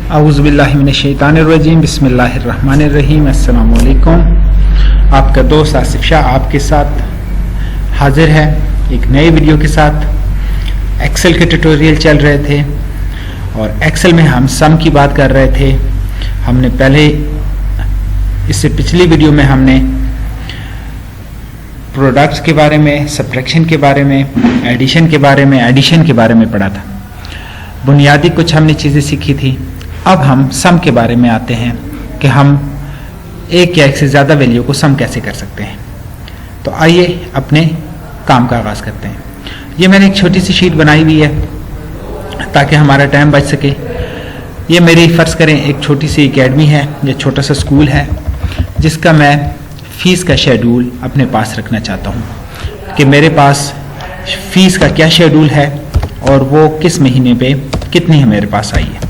औज़ुबिल्लाहिमिनश्शैतानिर्रजीम बिस्मिल्लाहिर्रहमानिर्रहीम। अस्सलामु अलैकुम। आपका दोस्त आसिफ शाह आपके साथ हाजिर है एक नए वीडियो के साथ। एक्सेल के ट्यूटोरियल चल रहे थे और एक्सेल में हम सम की बात कर रहे थे। हमने पहले इससे पिछली वीडियो में हमने प्रोडक्ट्स के बारे में, सब्ट्रैक्शन के बारे में, एडिशन के बारे में पढ़ा था। बुनियादी कुछ हमने चीज़ें सीखी थी। अब हम सम के बारे में आते हैं कि हम एक या एक से ज़्यादा वैल्यू को सम कैसे कर सकते हैं। तो आइए अपने काम का आगाज़ करते हैं। ये मैंने एक छोटी सी शीट बनाई हुई है ताकि हमारा टाइम बच सके। ये मेरी फ़र्ज़ करें एक छोटी सी एकेडमी है या छोटा सा स्कूल है जिसका मैं फ़ीस का शेड्यूल अपने पास रखना चाहता हूँ कि मेरे पास फ़ीस का क्या शेड्यूल है और वो किस महीने पे कितनी मेरे पास आई है।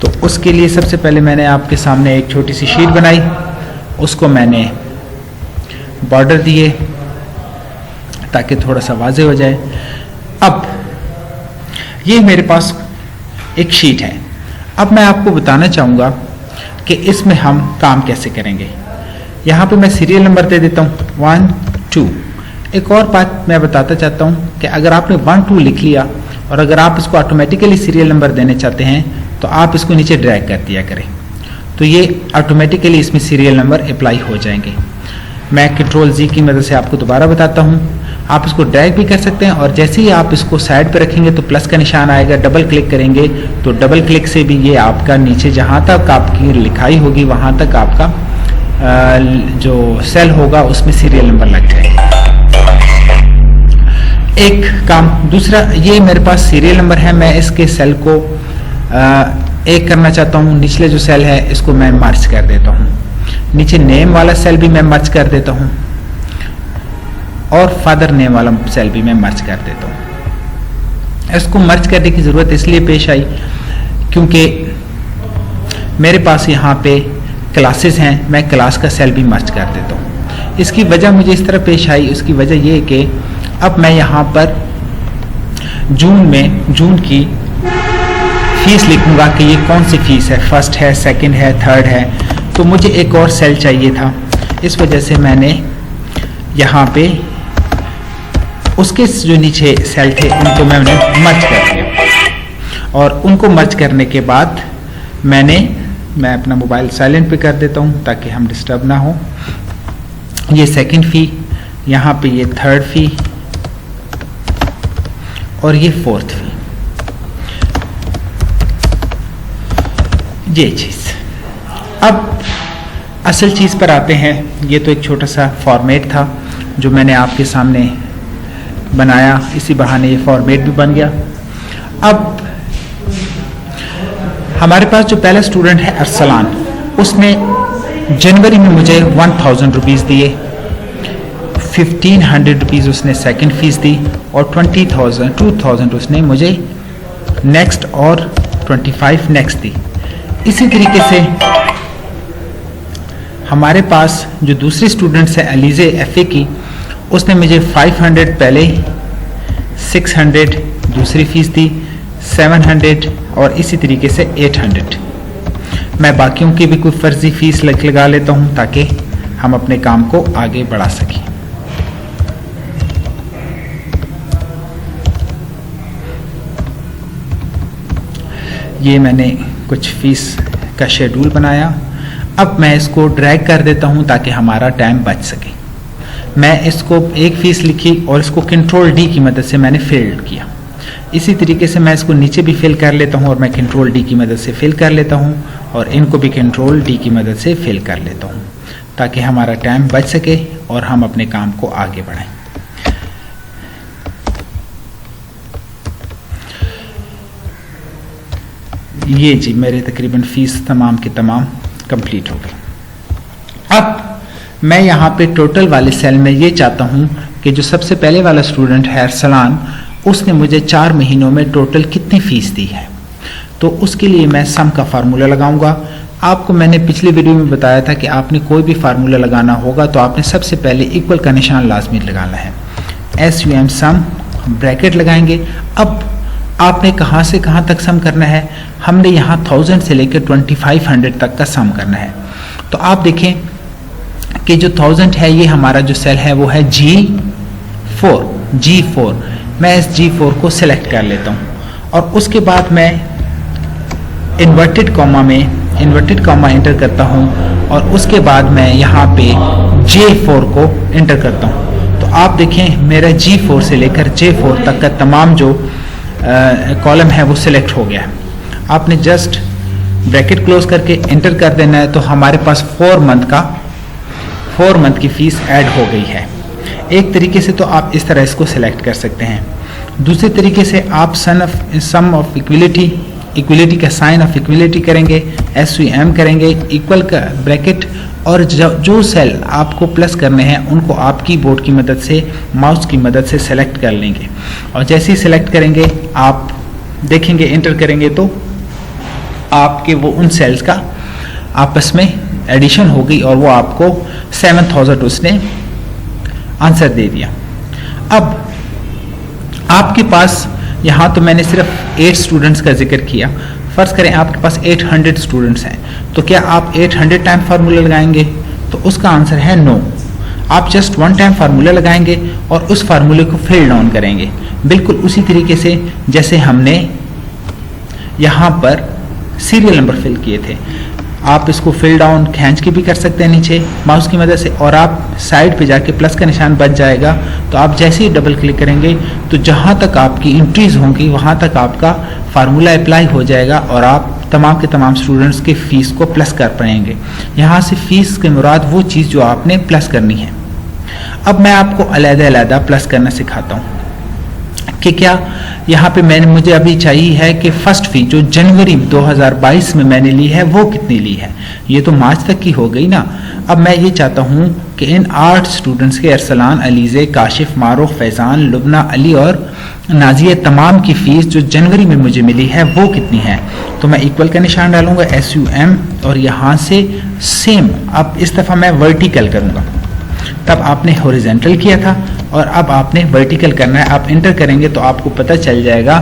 तो उसके लिए सबसे पहले मैंने आपके सामने एक छोटी सी शीट बनाई, उसको मैंने बॉर्डर दिए ताकि थोड़ा सा वाज़ेह हो जाए। अब ये मेरे पास एक शीट है। अब मैं आपको बताना चाहूँगा कि इसमें हम काम कैसे करेंगे। यहाँ पे मैं सीरियल नंबर दे देता हूँ 1 2। एक और बात मैं बताता चाहता हूँ कि अगर आपने 1 2 लिख लिया और अगर आप इसको ऑटोमेटिकली सीरियल नंबर देने चाहते हैं तो आप इसको नीचे ड्रैग कर दिया करें, तो ये ऑटोमेटिकली इसमें सीरियल नंबर अप्लाई हो जाएंगे। मैं कंट्रोल Z की मदद से आपको दोबारा बताता हूँ। आप इसको ड्रैग भी कर सकते हैं और जैसे ही आप इसको साइड पे रखेंगे तो प्लस का निशान आएगा। डबल क्लिक करेंगे तो डबल क्लिक से भी ये आपका नीचे जहाँ तक आपकी लिखाई होगी वहाँ तक आपका जो सेल होगा उसमें सीरियल नंबर लग जाएगा। एक काम दूसरा, ये मेरे पास सीरियल नंबर है। मैं इसके सेल को एक करना चाहता हूँ। निचले जो सेल है इसको मैं मर्ज कर देता हूँ। नीचे नेम वाला सेल भी मैं मर्ज कर देता हूँ और फादर नेम वाला सेल भी मैं मर्ज कर देता हूँ। इसको मर्ज करने की ज़रूरत इसलिए पेश आई क्योंकि मेरे पास यहाँ पे क्लासेस हैं, मैं क्लास का सेल भी मर्ज कर देता हूँ। इसकी वजह मुझे इस तरह पेश आई, उसकी वजह ये है कि अब मैं यहाँ पर जून की फीस लिखूंगा कि ये कौन सी फीस है, फर्स्ट है, सेकंड है, थर्ड है। तो मुझे एक और सेल चाहिए था, इस वजह से मैंने यहाँ पे उसके जो नीचे सेल थे उनको मैंने मर्ज कर दिया और उनको मर्ज करने के बाद मैं अपना मोबाइल साइलेंट पे कर देता हूँ ताकि हम डिस्टर्ब ना हो। ये सेकंड फी, यहाँ पे ये थर्ड फी और ये फोर्थ फी, ये चीज़। अब असल चीज़ पर आते हैं। ये तो एक छोटा सा फॉर्मेट था जो मैंने आपके सामने बनाया, इसी बहाने ये फॉर्मेट भी बन गया। अब हमारे पास जो पहला स्टूडेंट है अरसलान, उसने जनवरी में मुझे 1000 रुपीज़ दिए, 1500 रुपीज़ उसने सेकंड फीस दी और 2000 उसने मुझे नेक्स्ट और 25 नेक्स्ट दी। इसी तरीके से हमारे पास जो दूसरी स्टूडेंट्स है अलीज़े एफ़ए की, उसने मुझे 500 पहले, 600 दूसरी फीस दी, 700 और इसी तरीके से 800। मैं बाकियों की भी कोई फर्जी फीस लगा लेता हूँ ताकि हम अपने काम को आगे बढ़ा सकें। ये मैंने कुछ फीस का शेड्यूल बनाया। अब मैं इसको ड्रैग कर देता हूँ ताकि हमारा टाइम बच सके। मैं इसको एक फ़ीस लिखी और इसको कंट्रोल D की मदद से मैंने फिल किया। इसी तरीके से मैं इसको नीचे भी फिल कर लेता हूँ और मैं कंट्रोल D की मदद से फिल कर लेता हूँ और इनको भी कंट्रोल D की मदद से फिल कर लेता हूँ ताकि हमारा टाइम बच सके और हम अपने काम को आगे बढ़ाएं। ये जी मेरे तकरीबन फ़ीस तमाम की तमाम कंप्लीट हो गई। अब मैं यहाँ पे टोटल वाले सेल में ये चाहता हूँ कि जो सबसे पहले वाला स्टूडेंट है अरसलान, उसने मुझे 4 महीनों में टोटल कितनी फ़ीस दी है। तो उसके लिए मैं सम का फार्मूला लगाऊंगा। आपको मैंने पिछली वीडियो में बताया था कि आपने कोई भी फार्मूला लगाना होगा तो आपने सबसे पहले इक्वल का निशान लाजमी लगाना है। SUM सम ब्रैकेट लगाएंगे। अब आपने कहाँ से कहाँ तक सम करना है? हमने यहाँ 1000 से लेकर 2500 तक का सम करना है। तो आप देखें कि जो 1000 है ये हमारा जो सेल है वो है G4। मैं इस G4 को सिलेक्ट कर लेता हूँ और उसके बाद मैं इन्वर्टेड कॉमा एंटर करता हूँ और उसके बाद मैं यहाँ पे J4 को एंटर करता हूँ। तो आप देखें मेरा G4 से लेकर J4 तक का तमाम जो कॉलम है वो सिलेक्ट हो गया है। आपने जस्ट ब्रैकेट क्लोज करके एंटर कर देना है तो हमारे पास 4 मंथ की फीस ऐड हो गई है। एक तरीके से तो आप इस तरह इसको सिलेक्ट कर सकते हैं। दूसरे तरीके से आप सम ऑफ इक्वलिटी का साइन ऑफ इक्वलिटी करेंगे, SUM करेंगे, इक्वल का ब्रैकेट, और जो सेल आपको प्लस करने हैं उनको आप कीबोर्ड की मदद से, माउस की मदद से सेलेक्ट कर लेंगे। और जैसे ही सेलेक्ट करेंगे आप देखेंगे, एंटर करेंगे तो आपके वो उन सेल्स का आपस में एडिशन हो गई और वो आपको 7000 उसने आंसर दे दिया। अब आपके पास यहाँ तो मैंने सिर्फ 8 स्टूडेंट्स का जिक्र किया। फर्ज करें आपके पास 800 स्टूडेंट्स हैं, तो क्या आप 800 टाइम फार्मूला लगाएंगे? तो उसका आंसर है नो। आप जस्ट 1 टाइम फार्मूला लगाएंगे और उस फार्मूले को फिल डाउन करेंगे, बिल्कुल उसी तरीके से जैसे हमने यहाँ पर सीरियल नंबर फिल किए थे। आप इसको फिल डाउन खींच के भी कर सकते हैं नीचे माउस की मदद से, और आप साइड पे जाके प्लस का निशान बच जाएगा। तो आप जैसे ही डबल क्लिक करेंगे तो जहाँ तक आपकी एंट्रीज होंगी वहाँ तक आपका फार्मूला अप्लाई हो जाएगा और आप तमाम के तमाम स्टूडेंट्स की फीस को प्लस कर पाएंगे। यहाँ से फीस के मुराद वो चीज़ जो आपने प्लस करनी है। अब मैं आपको अलग-अलग प्लस करना सिखाता हूँ कि क्या यहाँ पे मुझे अभी चाहिए है कि फर्स्ट फी जो जनवरी 2022 में मैंने ली है वो कितनी ली है। ये तो मार्च तक की हो गई ना। अब मैं ये चाहता हूँ कि इन 8 स्टूडेंट्स के अरसलान, अलीज़े, काशिफ, मारूफ, फैज़ान, लुबना, अली और नाजिया तमाम की फ़ीस जो जनवरी में मुझे मिली है वो कितनी है। तो मैं इक्वल का निशान डालूंगा, SUM, और यहाँ से सेम अब इस दफ़ा मैं वर्टिकल करूँगा। तब आपने हॉरिजॉन्टल किया था और अब आपने वर्टिकल करना है। आप एंटर करेंगे तो आपको पता चल जाएगा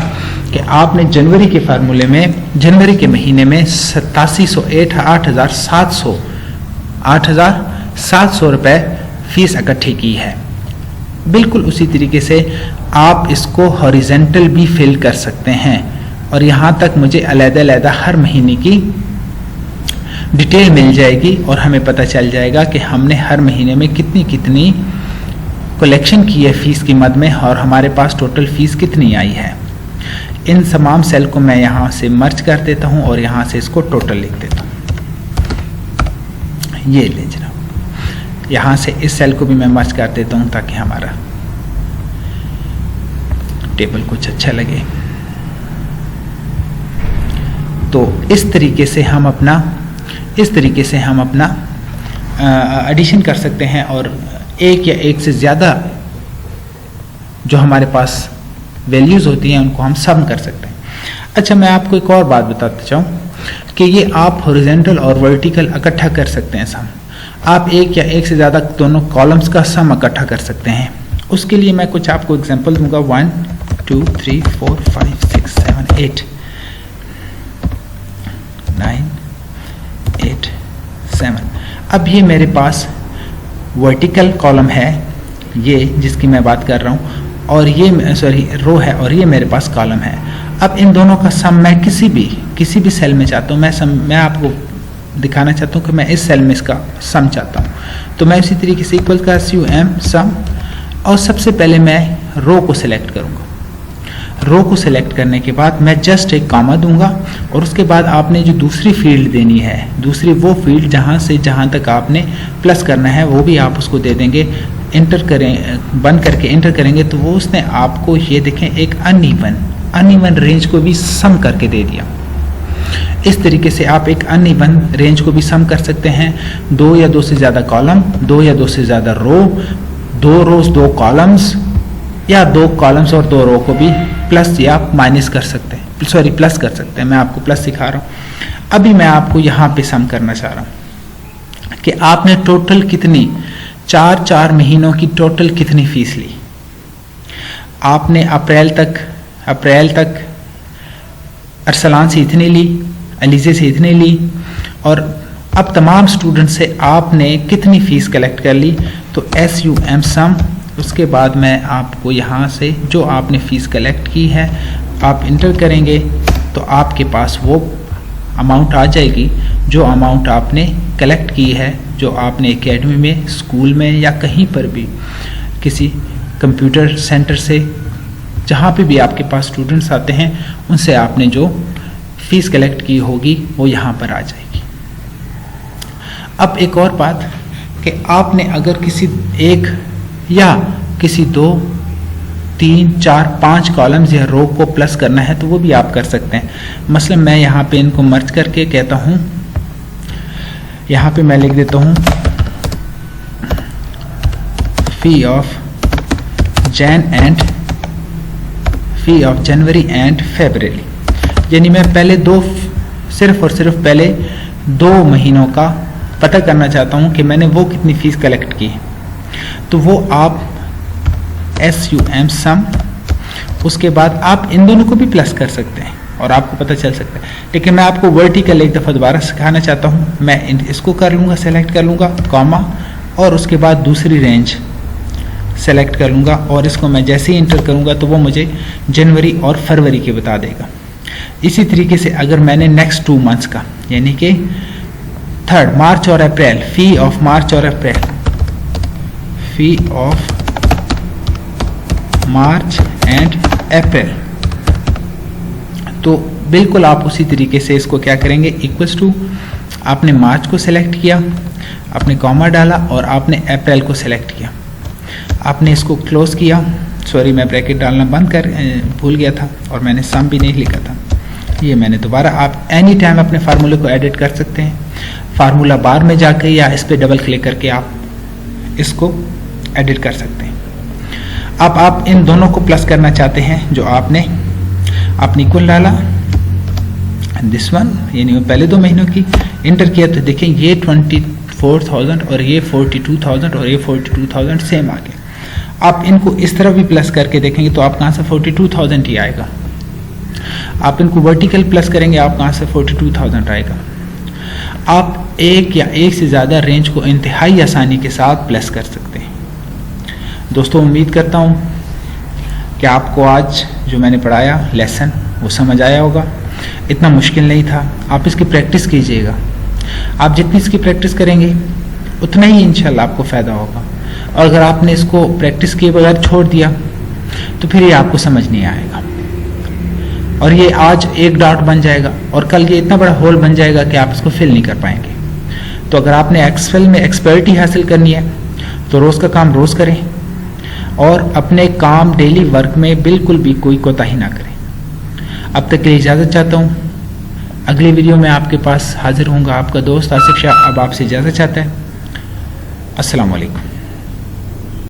कि आपने जनवरी के फार्मूले में, जनवरी के महीने में 8,700 रुपये फीस इकट्ठी की है। बिल्कुल उसी तरीके से आप इसको हॉरिजॉन्टल भी फिल कर सकते हैं और यहाँ तक मुझे अलग-अलग हर महीने की डिटेल मिल जाएगी और हमें पता चल जाएगा कि हमने हर महीने में कितनी कितनी कलेक्शन की है फीस की मद में और हमारे पास टोटल फीस कितनी आई है। इन तमाम सेल को मैं यहाँ से मर्ज कर देता हूँ और यहाँ से इसको टोटल लिख देता हूँ। ये ले जनाब, यहाँ से इस सेल को भी मैं मर्ज कर देता हूँ ताकि हमारा टेबल कुछ अच्छा लगे। तो इस तरीके से हम अपना एडिशन कर सकते हैं और एक या एक से ज़्यादा जो हमारे पास वैल्यूज़ होती हैं उनको हम सम कर सकते हैं। अच्छा, मैं आपको एक और बात बताता चाहूँ कि ये आप हॉरिजॉन्टल और वर्टिकल इकट्ठा कर सकते हैं सम। आप एक या एक से ज़्यादा दोनों कॉलम्स का सम इकट्ठा कर सकते हैं। उसके लिए मैं कुछ आपको एग्जांपल दूंगा। 1 2 3 4 5 6 7 8 9 8 7। अब ये मेरे पास वर्टिकल कॉलम है, ये जिसकी मैं बात कर रहा हूँ, और ये रो है और ये मेरे पास कॉलम है। अब इन दोनों का सम मैं किसी भी सेल में चाहता हूँ। मैं आपको दिखाना चाहता हूँ कि मैं इस सेल में इसका सम चाहता हूँ। तो मैं इसी तरीके से इक्वल का SUM सम, और सबसे पहले मैं रो को सिलेक्ट करूँगा। रो को सिलेक्ट करने के बाद मैं जस्ट एक कॉमा दूंगा और उसके बाद आपने जो दूसरी फील्ड देनी है, दूसरी वो फील्ड जहाँ तक आपने प्लस करना है वो भी आप उसको दे देंगे। एंटर करें, बंद करके एंटर करेंगे तो वो उसने आपको ये देखें एक अनइवन रेंज को भी सम करके दे दिया। इस तरीके से आप एक अनइवन रेंज को भी सम कर सकते हैं। 2 या 2 से ज़्यादा कॉलम, 2 या 2 से ज़्यादा रो, 2 रोज 2 कॉलम्स, या 2 कॉलम्स और 2 रो को भी प्लस या माइनस कर सकते हैं, प्लस कर सकते हैं। मैं आपको प्लस सिखा रहा हूँ। अभी मैं आपको यहाँ पे सम करना चाह रहा हूँ कि आपने टोटल कितनी 4 महीनों की टोटल कितनी फीस ली। आपने अप्रैल तक अरसलान से इतने ली, अलीज़े से इतने ली, और अब तमाम स्टूडेंट से आपने कितनी फ़ीस कलेक्ट कर ली, तो SUM सम, उसके बाद मैं आपको यहाँ से जो आपने फ़ीस कलेक्ट की है आप इंटर करेंगे तो आपके पास वो अमाउंट आ जाएगी जो अमाउंट आपने कलेक्ट की है, जो आपने एकेडमी में, स्कूल में या कहीं पर भी किसी कंप्यूटर सेंटर से, जहाँ पे भी आपके पास स्टूडेंट्स आते हैं, उनसे आपने जो फ़ीस कलेक्ट की होगी वो यहाँ पर आ जाएगी। अब एक और बात कि आपने अगर किसी एक या किसी 2, 3, 4, 5 कॉलम्स या रो को प्लस करना है तो वो भी आप कर सकते हैं। मसलन मैं यहाँ पे इनको मर्ज करके कहता हूँ, यहाँ पे मैं लिख देता हूँ फी ऑफ जनवरी एंड फरवरी, यानी मैं पहले सिर्फ और सिर्फ पहले 2 महीनों का पता करना चाहता हूँ कि मैंने वो कितनी फ़ीस कलेक्ट की है, तो वो आप SUM सम, उसके बाद आप इन दोनों को भी प्लस कर सकते हैं और आपको पता चल सकता है। लेकिन मैं आपको वर्टिकल एक दफ़ा दोबारा सिखाना चाहता हूँ। मैं इसको कर लूँगा, सेलेक्ट कर लूँगा कॉमा, और उसके बाद दूसरी रेंज सेलेक्ट कर लूँगा, और इसको मैं जैसे ही इंटर करूँगा तो वो मुझे जनवरी और फरवरी के बता देगा। इसी तरीके से अगर मैंने नेक्स्ट 2 मंथ्स का, यानी कि 3rd मार्च और अप्रैल, फ़ी ऑफ मार्च और अप्रैल, फ़ी ऑफ मार्च एंड अप्रैल, तो बिल्कुल आप उसी तरीके से इसको क्या करेंगे, इक्वल्स टू, आपने मार्च को सिलेक्ट किया, आपने कॉमा डाला और आपने अप्रैल को सिलेक्ट किया, आपने इसको क्लोज किया, सॉरी मैं ब्रैकेट डालना भूल गया था और मैंने सम भी नहीं लिखा था, ये मैंने दोबारा, आप एनी टाइम अपने फार्मूले को एडिट कर सकते हैं, फार्मूला बार में जाकर या इस पर डबल क्लिक करके आप इसको एडिट कर सकते हैं। अब आप इन दोनों को प्लस करना चाहते हैं, जो आपने इक्वल डाला, दिस वन, यानी पहले 2 महीनों की इंटर किया, तो देखें ये 24,000 और ये 42,000 और ये 42,000 सेम आ गया। आप इनको इस तरह भी प्लस करके देखेंगे तो आप कहाँ से 42,000 ही आएगा। आप इनको वर्टिकल प्लस करेंगे, आप कहाँ से 42,000 आएगा। आप एक या एक से ज़्यादा रेंज को इंतहाई आसानी के साथ प्लस कर सकते हैं। दोस्तों, उम्मीद करता हूँ कि आपको आज जो मैंने पढ़ाया लेसन वो समझ आया होगा। इतना मुश्किल नहीं था, आप इसकी प्रैक्टिस कीजिएगा। आप जितनी इसकी प्रैक्टिस करेंगे उतना ही इंशाल्लाह आपको फ़ायदा होगा, और अगर आपने इसको प्रैक्टिस किए बगैर छोड़ दिया तो फिर ये आपको समझ नहीं आएगा, और ये आज एक डॉट बन जाएगा और कल ये इतना बड़ा होल बन जाएगा कि आप इसको फिल नहीं कर पाएंगे। तो अगर आपने एक्सेल में एक्सपर्टी हासिल करनी है तो रोज़ का काम रोज़ करें और अपने काम डेली वर्क में बिल्कुल भी कोई कोताही ना करें। अब तक के लिए इजाज़त चाहता हूँ, अगली वीडियो में आपके पास हाजिर होऊंगा। आपका दोस्त आसिफ शाह अब आपसे इजाज़त चाहता है। अस्सलाम वालेकुम।